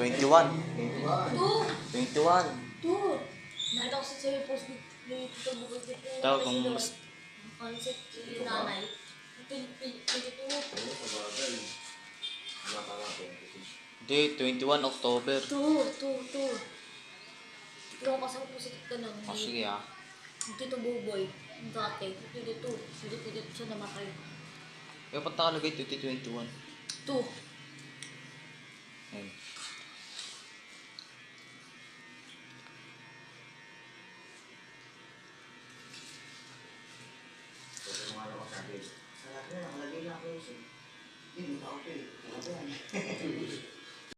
21. 2. 21. 2. Nakita ko sa yung post ni Tito Bukol dito. Tawag kung concept si nanay. 22. Hindi, 21 October. 2. Ikaw kasama po si Tito nun. O sige ah. Tito Buboy. Dati. Dito. Dito siya namatay. Kaya ba't nakalagay 2021? 2. Ayun. Sa lahat na, nakalagay na ako. Hindi, hindi ako ito eh.